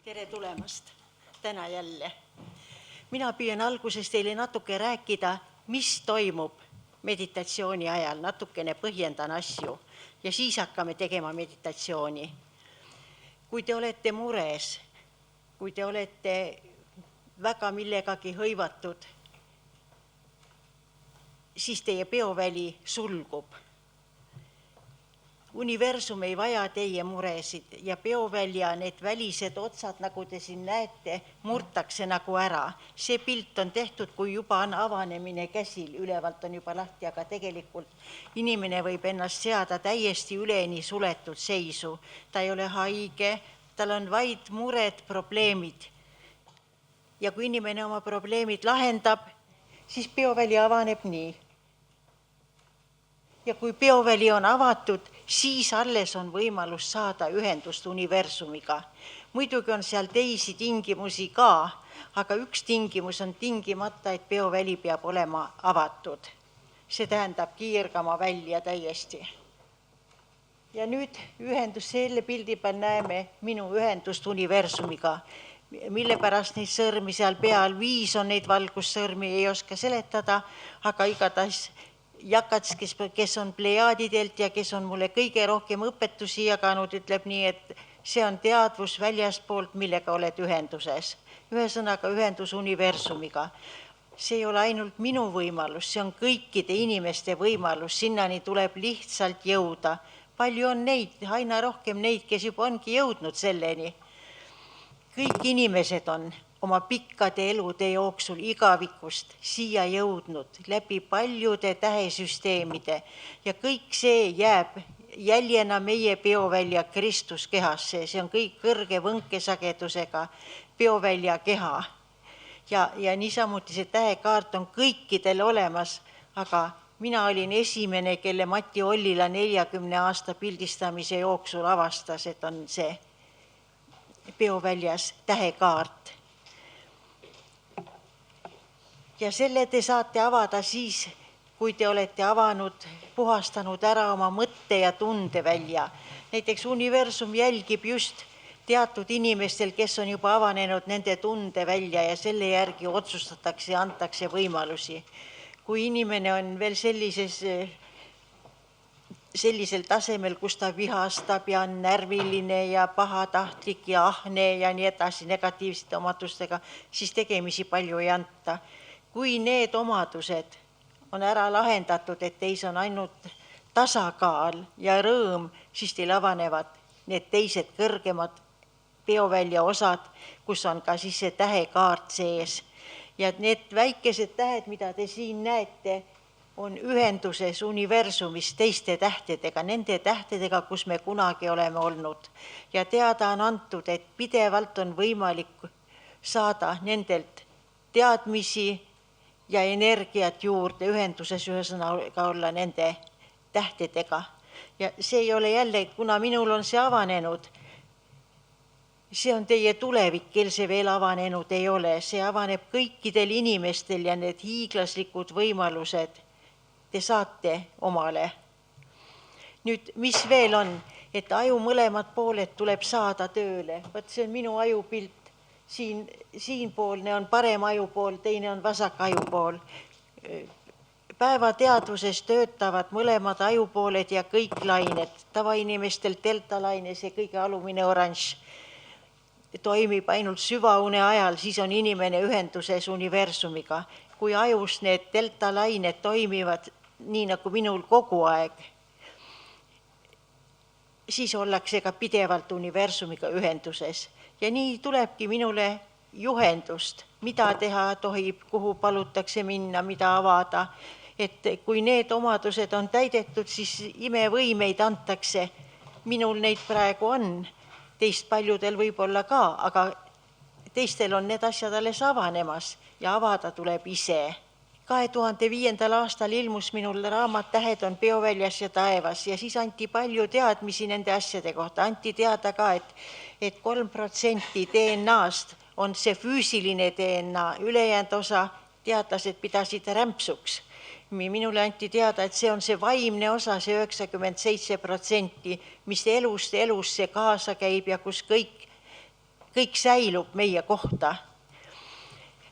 Tere tulemast täna jälle. Mina püüan alguses teile natuke rääkida, mis toimub meditatsiooni ajal, natukene põhjendan asju ja siis hakkame tegema meditatsiooni. Kui te olete mures, kui te olete väga millegagi hõivatud, siis teie peoväli sulgub. Universum ei vaja teie muresid ja peovälja need välised otsad, nagu te siin näete, murtakse nagu ära. See pilt on tehtud, kui juba on avanemine käsil, ülevalt on juba lahti, aga tegelikult inimene võib ennast seada täiesti üleni suletud seisu. Ta ei ole haige, tal on vaid mured, probleemid. Ja kui inimene oma probleemid lahendab, siis peoväli avaneb nii. Ja kui peoväli on avatud, siis alles on võimalus saada ühendust universumiga. Muidugi on seal teisi tingimusi ka, aga üks tingimus on tingimata, et peoväli peab olema avatud. See tähendab kiirgama välja täiesti. Ja nüüd ühendus selle pildi peal näeme minu ühendust universumiga, mille pärast neid sõrmi seal peal 5 on neid valgussõrmi, ei oska seletada, aga igatahes Jakats, kes on plejaadidelt ja kes on mulle kõige rohkem õpetusi jaganud, ütleb nii, et see on teadvus väljaspoolt, millega oled ühenduses. Ühesõnaga ühendus universumiga. See ei ole ainult minu võimalus, see on kõikide inimeste võimalus, sinnani tuleb lihtsalt jõuda. Palju on neid, aina rohkem neid, kes juba ongi jõudnud selleni. Kõik inimesed on oma pikkade elude jooksul igavikust siia jõudnud läbi paljude tähesüsteemide ja kõik see jääb jäljena meie peovälja Kristuskehasse. See on kõik kõrge võnkesagedusega peovälja keha. Ja niisamuti see tähekaart on kõikidel olemas, aga mina olin esimene, kelle Mati Ollila 40 aasta pildistamise jooksul avastas, et on see peoväljas tähekaart. Ja selle te saate avada siis, kui te olete avanud, puhastanud ära oma mõtte ja tundevälja. Näiteks universum jälgib just teatud inimestel, kes on juba avanenud nende tundevälja ja selle järgi otsustatakse ja antakse võimalusi. Kui inimene on veel sellisel tasemel, kus ta vihastab ja on närviline ja pahatahtlik ja ahne ja nii edasi negatiivsete omadustega, siis tegemisi palju ei anta. Kui need omadused on ära lahendatud, et teis on ainult tasakaal ja rõõm, siis teil avanevad need teised kõrgemad peovälja osad, kus on ka siis see tähekaart sees. Ja need väikesed tähed, mida te siin näete, on ühenduses universumis teiste tähtedega, nende tähtedega, kus me kunagi oleme olnud. Ja teada on antud, et pidevalt on võimalik saada nendelt teadmisi ja energiat juurde ühenduses ühesõnaga olla nende tähtedega. Ja see ei ole jälle, kuna minul on see avanenud, see on teie tulevik, kel see veel avanenud ei ole. See avaneb kõikidel inimestel ja need hiiglaslikud võimalused te saate omale. Nüüd, mis veel on, et aju mõlemad pooled tuleb saada tööle. Võt see on minu ajupilt. Siinpoolne on parem ajupool, teine on vasak ajupool. Päevateadvuses töötavad mõlemad ajupooled ja kõik lained. Tavainimestel deltalaine, see kõige alumine oranž, toimib ainult süvaune ajal, siis on inimene ühenduses universumiga. Kui ajus need deltalained toimivad nii nagu minul kogu aeg, siis ollakse ka pidevalt universumiga ühenduses. Ja nii tulebki minule juhendust, mida teha tohib, kuhu palutakse minna, mida avada. Et kui need omadused on täidetud, siis imevõimeid antakse. Minul neid praegu on, teist paljudel võib-olla ka, aga teistel on need asjad alles avanemas ja avada tuleb ise. 2005. aastal ilmus minul raamat Tähed on peoväljas ja taevas ja siis anti palju teadmisi nende asjade kohta. Anti teada ka, et 3% DNA-st on see füüsiline DNA, ülejäänud osa teadlased pidasid rämpsuks. Minule anti teada, et see on see vaimne osa, see 97%, mis elust elusse kaasa käib ja kus kõik säilub meie kohta.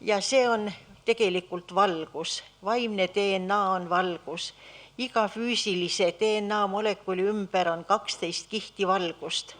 Ja see on tegelikult valgus, vaimne DNA on valgus. Iga füüsilise DNA molekuli ümber on 12 kihti valgust.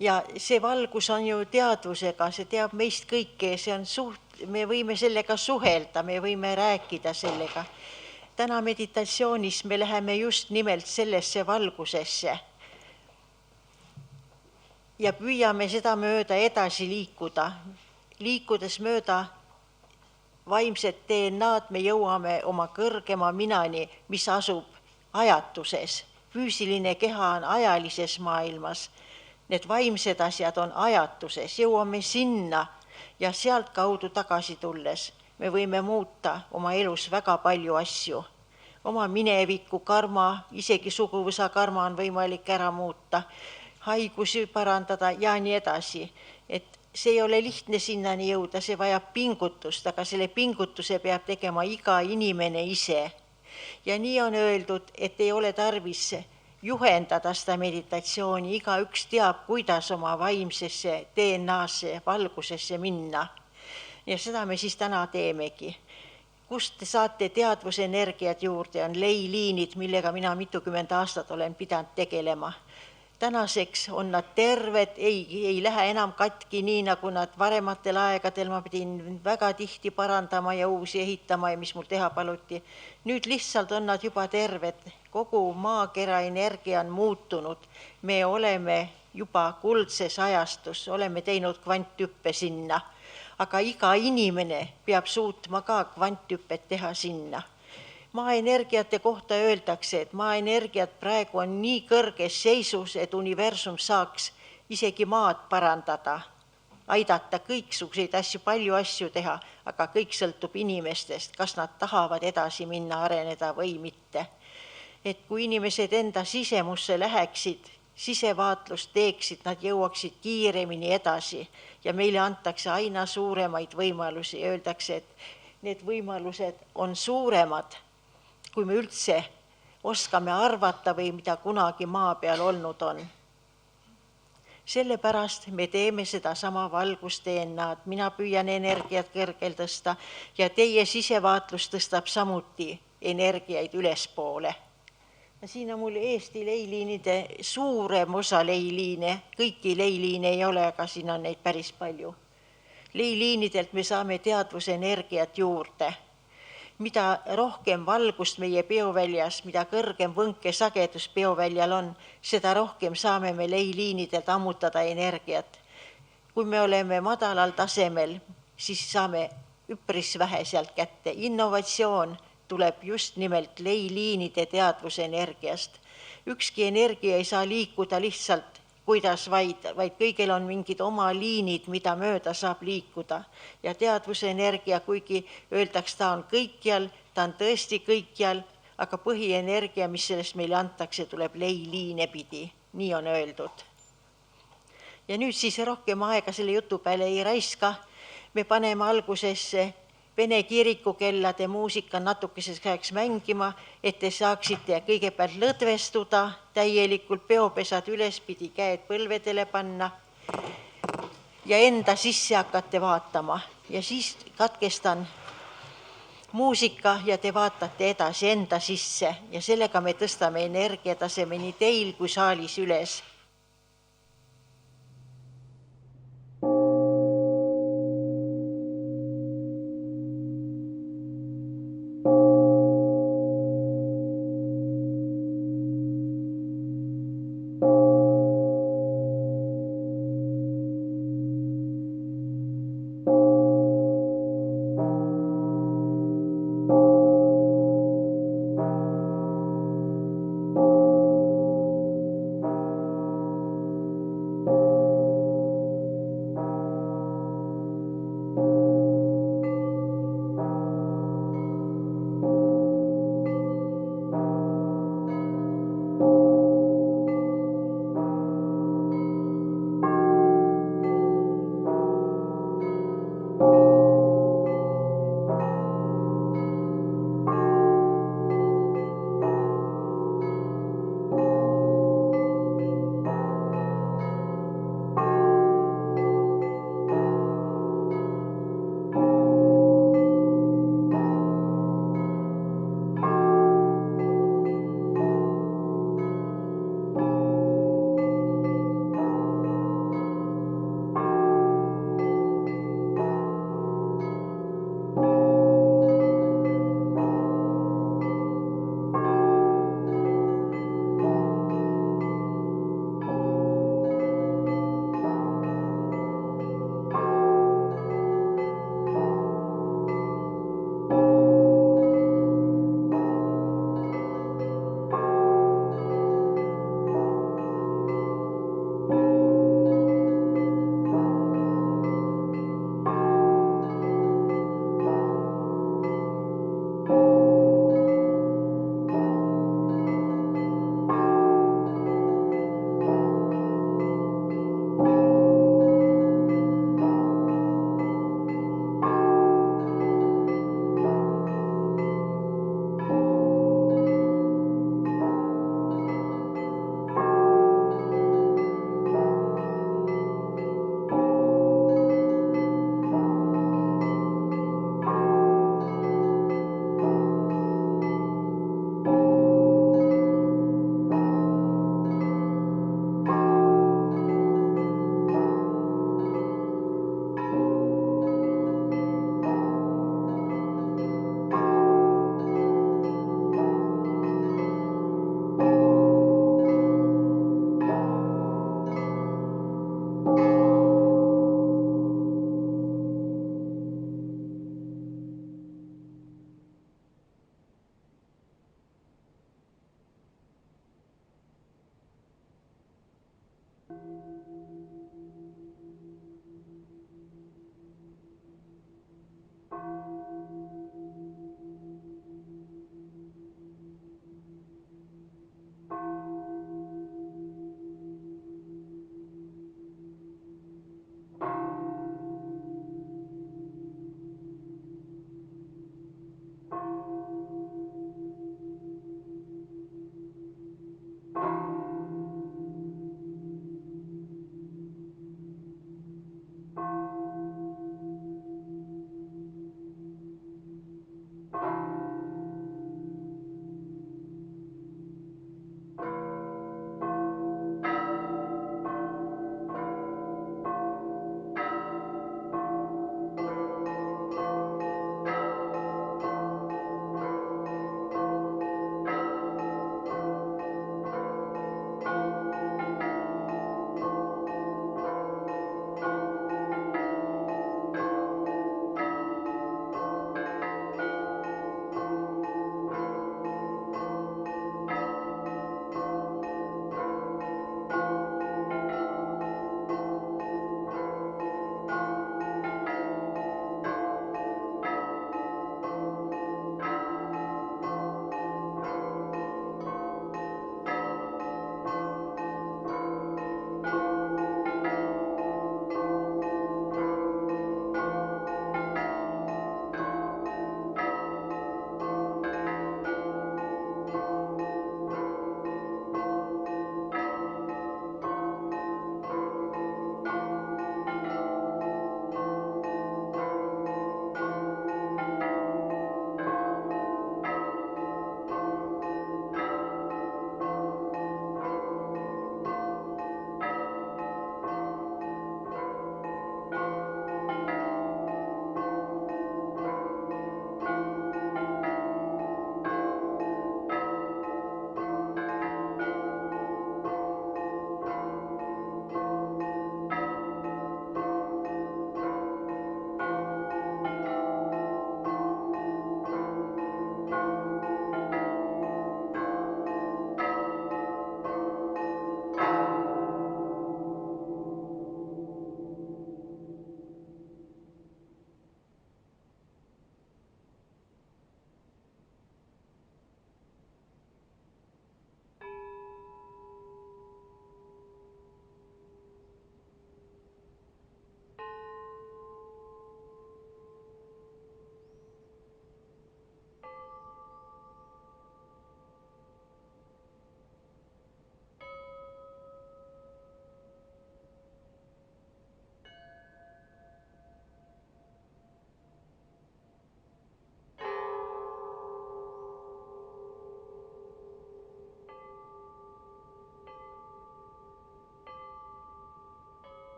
Ja see valgus on ju teadvusega, see teab meist kõike, see on me võime sellega suhelda, me võime rääkida sellega. Täna meditatsioonis me läheme just nimelt sellesse valgusesse ja püüame seda mööda edasi liikuda. Liikudes mööda vaimset DNA-d me jõuame oma kõrgema minani, mis asub ajatuses. Füüsiline keha on ajalises maailmas. Need vaimsed asjad on ajatuses. Jõuame sinna ja sealt kaudu tagasi tulles me võime muuta oma elus väga palju asju. Oma mineviku karma, isegi suguvõsa karma on võimalik ära muuta, haigusi parandada ja nii edasi. Et see ei ole lihtne sinnani jõuda, see vajab pingutust, aga selle pingutuse peab tegema iga inimene ise. Ja nii on öeldud, et ei ole tarvis juhendada seda meditatsiooni, igaüks teab, kuidas oma vaimsesse DNA-sse, valgusesse minna. Ja seda me siis täna teemegi. Kust te saate teadvusenergiat juurde, on leiliinid, millega mina mitukümmend aastat olen pidanud tegelema. Tänaseks on nad terved, ei lähe enam katki nii, nagu nad varematel aegadel. Ma pidin väga tihti parandama ja uusi ehitama ja mis mul teha paluti. Nüüd lihtsalt on nad juba terved. Kogu maakera energia on muutunud. Me oleme juba kuldses ajastus, oleme teinud kvanthüppe sinna. Aga iga inimene peab suutma ka kvanthüppet teha sinna. Maaenergiate kohta öeldakse, et maaenergiat praegu on nii kõrges seisus, et universum saaks isegi maad parandada, aidata kõiksuguseid asju, palju asju teha, aga kõik sõltub inimestest, kas nad tahavad edasi minna, areneda või mitte. Et kui inimesed enda sisemusse läheksid, sisevaatlust teeksid, nad jõuaksid kiiremini edasi ja meile antakse aina suuremaid võimalusi. Öeldakse, et need võimalused on suuremad, kui me üldse oskame arvata või mida kunagi maa peal olnud on. Sellepärast me teeme seda sama valgust DNA-d. Mina püüan energiat kõrgel tõsta ja teie sisevaatlus tõstab samuti energiaid ülespoole. Ja siin on mul Eesti leiliinide suurem osa leiliine. Kõiki leiliine ei ole, aga siin on neid päris palju. Leiliinidelt me saame teadvusenergiat juurde. Mida rohkem valgust meie bioväljas, mida kõrgem võnkesagedus bioväljal on, seda rohkem saame me leiliinidelt ammutada energiat. Kui me oleme madalal tasemel, siis saame üpris vähe sealt kätte. Innovatsioon tuleb just nimelt leiliinide teadvusenergiast. Ükski energia ei saa liikuda lihtsalt kuidas vaid kõigil on mingid oma liinid, mida mööda saab liikuda. Ja teadvusenergia, kuigi öeldaks, ta on kõikjal, ta on tõesti kõikjal, aga põhienergia, mis sellest meile antakse, tuleb leiliine pidi. Nii on öeldud. Ja nüüd siis rohkem aega selle jutu peale ei raiska. Me paneme algusesse Vene kirikukellade muusika natukeseks ajaks mängima, et te saaksite kõigepealt lõdvestuda, täielikult peopesad ülespidi, käed põlvedele panna ja enda sisse hakata vaatama. Ja siis katkestan muusika ja te vaatate edasi enda sisse ja sellega me tõstame energiataseme nii teil kui saalis üles.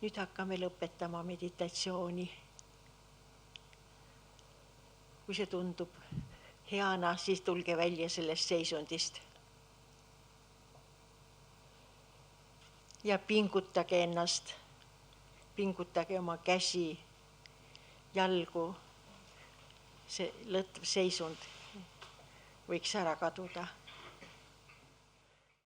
nüüd hakkame lõpetama meditatsiooni. Kui see tundub heana, siis tulge välja sellest seisundist. Ja pingutage ennast, pingutage oma käsi, jalgu. See lõtv seisund võiks ära kaduda.